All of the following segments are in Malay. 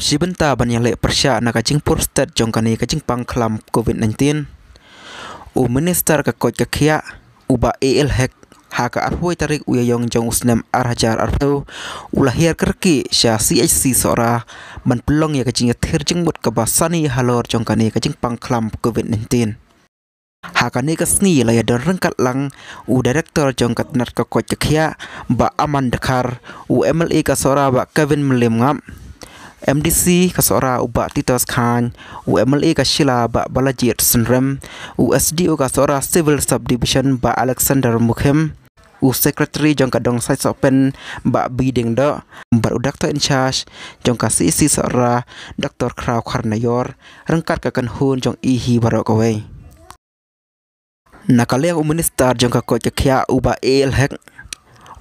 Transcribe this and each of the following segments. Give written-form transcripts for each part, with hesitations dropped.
Sibenta banyale persya na kacing prostat jongkani kacing pangklam COVID-19. Minister kakot kakia uba hek haka arhoi tarik uyayong jong usnem arhajar arto ulahir kerki sya CHC sora ban pelong ya kacing yathir jengbut kabasani halor jongkani kacing pangklam COVID-19. Hakani kasni laya don rengkat lang director jongkat nat kakot kakia ba aman dekar MLA kasora ba Kevin Melim ngam MDC kasora uba Titos Khan, MLA kasila ba Balajit Senrem, SDO kasora Civil Subdivision ba Alexander Mukhem, Secretary jongka dong site open ba Biding do, ba Doctor in charge jongka CC sora Dr. Kraw Karnayor, rengkat kakan hun jong ihi barok away. Nakaliang minister jongka kot kya uba hek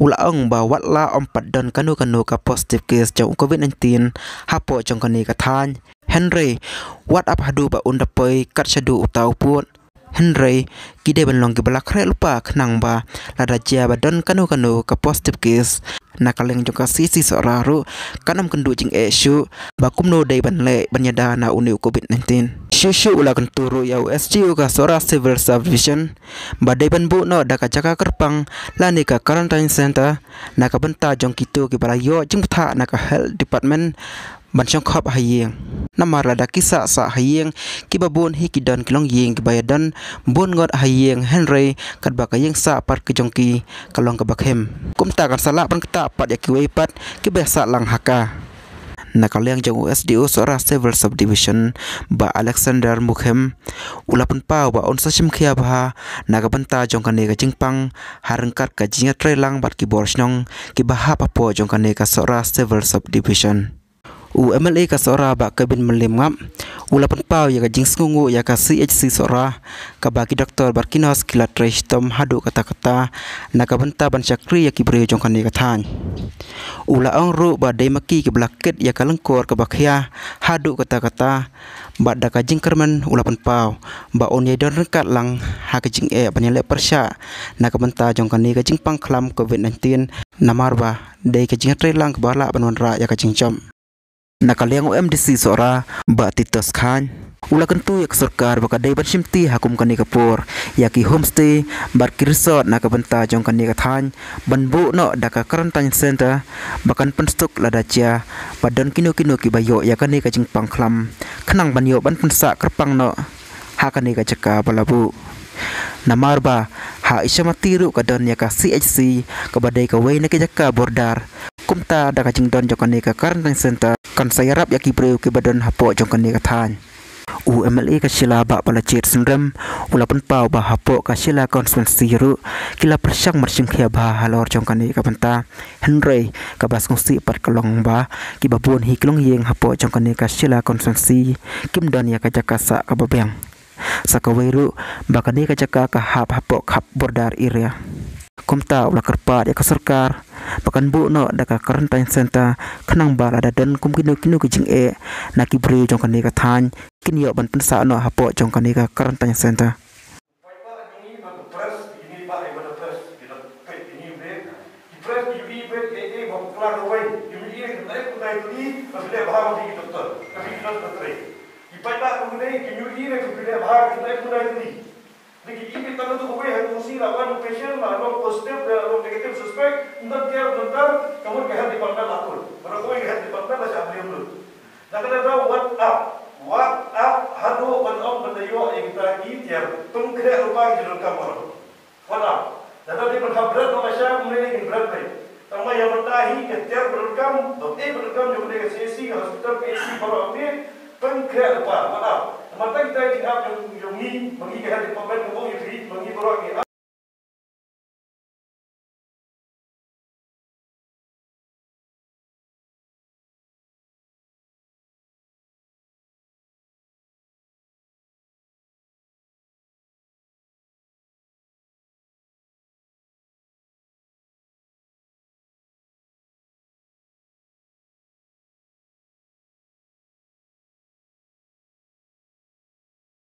ulaong ba watla ompat don kanu ka positive case jong COVID-19 hapo jong kani kathan Henry what up hadu ba undapoi kat shadu utau put Henry kide ban long gibalak re lupa khnang ba lada jia ba don kanu ka positive case nakaleng jong ka CC soraru kanam kendu jing issue ba kumno dei ban le banyada na uni COVID-19 Shushu ulakan turu yau SGU ka sora Civil Subdivision badai banbu no daka jaka kerpang lani ka quarantine center naka benta jong kitu ki balayo jing tha naka health department ban chong khop hayeng namar lada kisa sa hayeng ki babun hi ki don kilong yeng ki bayadan bon ngot hayeng Henry kat ba ka yeng sa par ki jong ki kalong ka bakhem kumta kan sala ban kta pat ya ki wei pat ki besa lang haka nakaliang jong SDO sora Civil Subdivision ba Alexander Mukhem ulapun pau ba on sashim khia ba nakabanta jong kane ka jingpang harengkat ka jinga trelang bat ki borsnong ki baha papo jong kane ka sora Civil Subdivision MLA ka sora ba Kevin Melim ngam ulapun pau ya ka jing sngungu ya ka CHC sora ka bagi doktor barkinos kilat tom hadu kata-kata nakabanta ban chakri ya ki bre jong kane ka than ulaong ru ba dei maki ki blaket ya kalengkor ka bakhya hadu kata-kata ba da ka jing kerman ulapan pau ba on ye don rengkat lang ha ka jing banyale persya nakabanta jong kane ka jing pangklam COVID-19 namar ba dei ka jing trelang ka bala banwan ra ya ka jing jam nakaliang MDC sora ba Titos Khan ulakan tu yak sarkar baka dai ban simti hakum kani kapur yaki homestay bar ki resort nakabanta jong kani kathan banbu no daka quarantine center bakan penstuk lada cia badan kino ki bayo yakani ka jing pangklam khnang banyo ban pensa kerpang no hakani ka jaka balabu namar ba ha isyamati ru ka don yaka CHC ka badai ka wei na ka jaka bordar kumta daka jing don jokani ka quarantine center kan sayarap yaki breu ke badan hapo jongkani kathan MLA ka sila ba Balajit Senrem ulapan pau ba hapo ka sila konstituensi ru kila persyang marsim khia ba halor jongkani ka banta Henry ka bas ngsi pat kalong ba ki babun hi klong yeng hapo jongkani ka sila konstituensi kim don ya ka jakasa ka babeng sakaweru bakani ka jaka ka hap hapo khap bordar area kumta ula kerpat ya ka sarkar pakan bu no daka quarantine center khnang bala da dan kum kinu ki jing naki bre jong kani ka than kin yo ban pensa no hapo jong kani ka quarantine center Niki ini tanah tu kau yang fungsi lawan patient lawan positif lawan negatif suspek untuk dia bentar kamu kehat di pantai lakul baru kau kehat di pantai macam apa dulu nak ada what up hadu on bentayo yang kita tiap pengkret rupa jurul kamar what up dan tadi berhabrat macam mulai berat baik tambah yang bertahi ketiar berkam berkam juga dengan CC hospital PC baru ambil pengkret rupa what up mata kita tidak yang mengi kehat di pantai